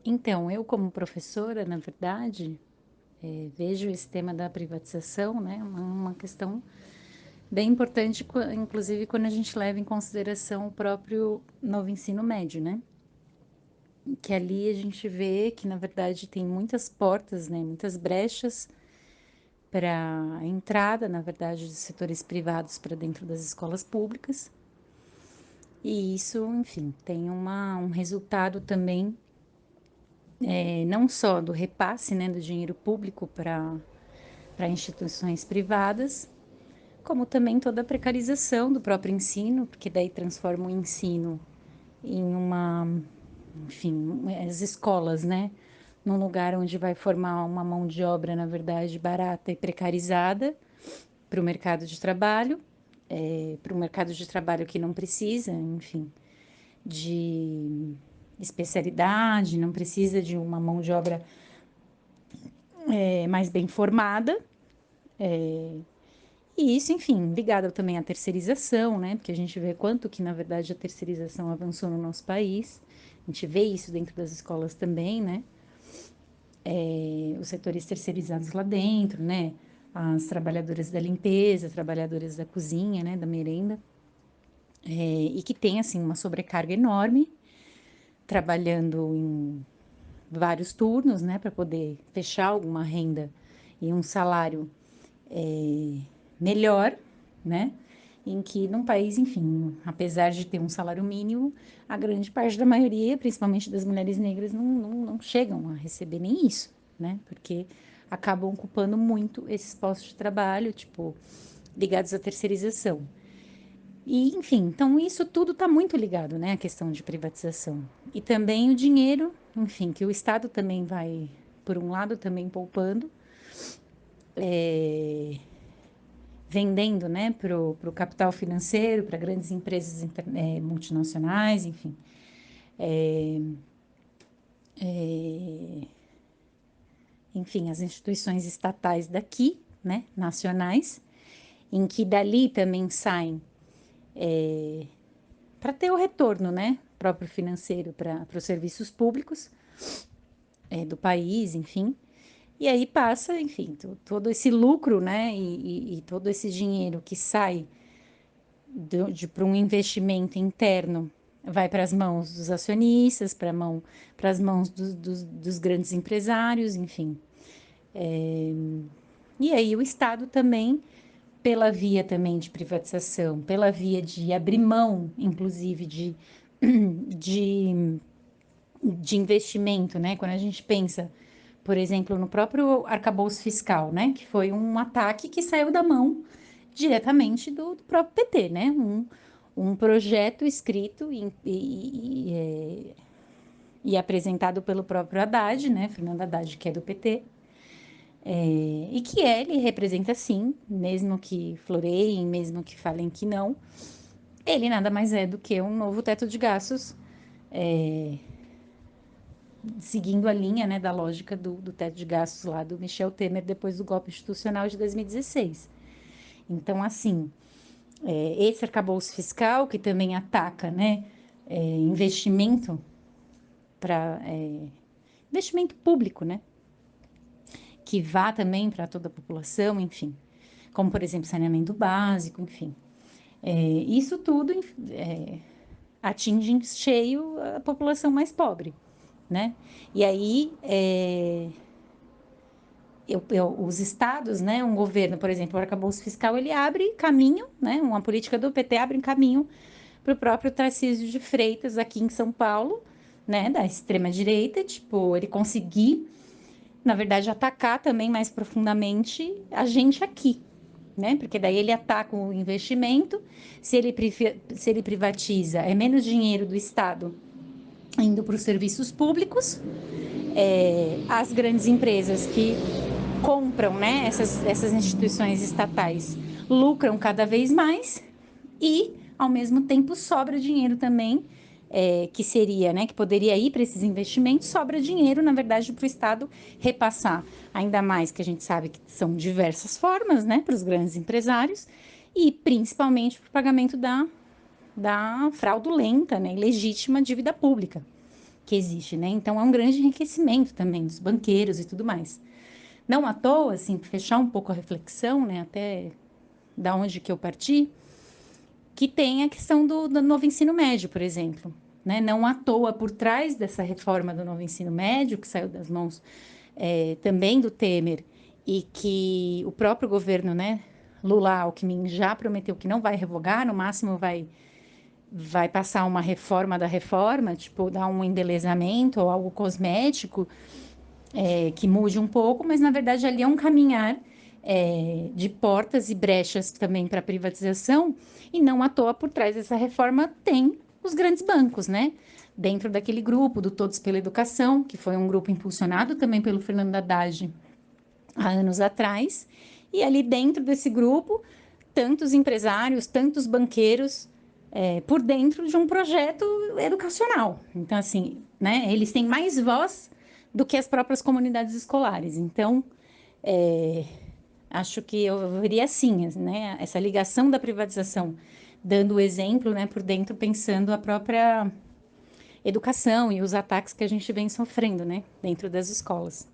Então, eu como professora, na verdade, vejo esse tema da privatização, né, uma questão bem importante, inclusive quando a gente leva em consideração o próprio novo ensino médio, né? Que ali a gente vê que, na verdade, tem muitas portas, né, muitas brechas para a entrada, na verdade, dos setores privados para dentro das escolas públicas. E isso, enfim, tem um resultado também, não só do repasse, né, do dinheiro público para instituições privadas, como também toda a precarização do próprio ensino, porque daí transforma o ensino em enfim, as escolas, né? Num lugar onde vai formar uma mão de obra, na verdade, barata e precarizada para o mercado de trabalho, para o mercado de trabalho que não precisa, enfim, de especialidade, não precisa de uma mão de obra mais bem formada. E isso, enfim, ligado também à terceirização, né? Porque a gente vê quanto que, na verdade, a terceirização avançou no nosso país. A gente vê isso dentro das escolas também, né? Os setores terceirizados lá dentro, né? As trabalhadoras da limpeza, trabalhadoras da cozinha, né? Da merenda. E que tem, assim, uma sobrecarga enorme, trabalhando em vários turnos, né? Para poder fechar alguma renda e um salário melhor, né? Em que num país, enfim, apesar de ter um salário mínimo, a grande parte da maioria, principalmente das mulheres negras, não chegam a receber nem isso, né? Porque acabam ocupando muito esses postos de trabalho, tipo, ligados à terceirização. E, enfim, então isso tudo está muito ligado, né, à questão de privatização. E também o dinheiro, enfim, que o Estado também vai, por um lado, também poupando, vendendo, né, para o capital financeiro, para grandes empresas multinacionais, enfim. Enfim, as instituições estatais daqui, né, nacionais, em que dali também saem para ter o retorno, né, próprio financeiro para os serviços públicos do país, enfim. E aí passa, enfim, todo esse lucro, né, e todo esse dinheiro que sai para um investimento interno vai para as mãos dos acionistas, para as mãos dos grandes empresários, enfim. E aí o Estado também, pela via também de privatização, pela via de abrir mão, inclusive, de, de investimento, né? Quando a gente pensa, por exemplo, no próprio arcabouço fiscal, né? Que foi um ataque que saiu da mão diretamente do próprio PT, né? Um projeto escrito e apresentado pelo próprio Haddad, né? Fernando Haddad, que é do PT, e que ele representa sim, mesmo que floreiem, mesmo que falem que não, ele nada mais é do que um novo teto de gastos, seguindo a linha, né, da lógica do teto de gastos lá do Michel Temer depois do golpe institucional de 2016. Então, assim, esse arcabouço fiscal que também ataca, né, investimento para investimento público, né, que vá também para toda a população, enfim, como por exemplo saneamento básico, enfim. Isso tudo atinge em cheio a população mais pobre, né? E aí os estados, né, um governo, por exemplo, o arcabouço fiscal, ele abre caminho, né, uma política do PT abre caminho para o próprio Tarcísio de Freitas aqui em São Paulo, né, da extrema direita, tipo, ele conseguir, na verdade, atacar também mais profundamente a gente aqui, né? Porque daí ele ataca o investimento, se ele privatiza, é menos dinheiro do Estado indo para os serviços públicos, as grandes empresas que compram, né, essas instituições estatais lucram cada vez mais e, ao mesmo tempo, sobra dinheiro também, que seria, né, que poderia ir para esses investimentos, sobra dinheiro, na verdade, para o Estado repassar. Ainda mais que a gente sabe que são diversas formas, né, para os grandes empresários e principalmente para o pagamento da fraudulenta, né, ilegítima dívida pública, que existe, né? Então, é um grande enriquecimento também dos banqueiros e tudo mais. Não à toa, assim, fechar um pouco a reflexão, né? Até da onde que eu parti, que tem a questão do novo ensino médio, por exemplo. Né? Não à toa, por trás dessa reforma do novo ensino médio, que saiu das mãos também do Temer, e que o próprio governo, né, Lula Alckmin, já prometeu que não vai revogar, no máximo vai passar uma reforma da reforma, tipo, dar um embelezamento ou algo cosmético, que mude um pouco, mas na verdade ali é um caminhar de portas e brechas também para privatização, e não à toa por trás dessa reforma tem os grandes bancos, né? Dentro daquele grupo do Todos pela Educação, que foi um grupo impulsionado também pelo Fernando Haddad há anos atrás, e ali dentro desse grupo, tantos empresários, tantos banqueiros, por dentro de um projeto educacional. Então, assim, né, eles têm mais voz do que as próprias comunidades escolares. Então, é, acho que eu veria assim, né, essa ligação da privatização, dando o exemplo, né, por dentro, pensando a própria educação e os ataques que a gente vem sofrendo, né, dentro das escolas.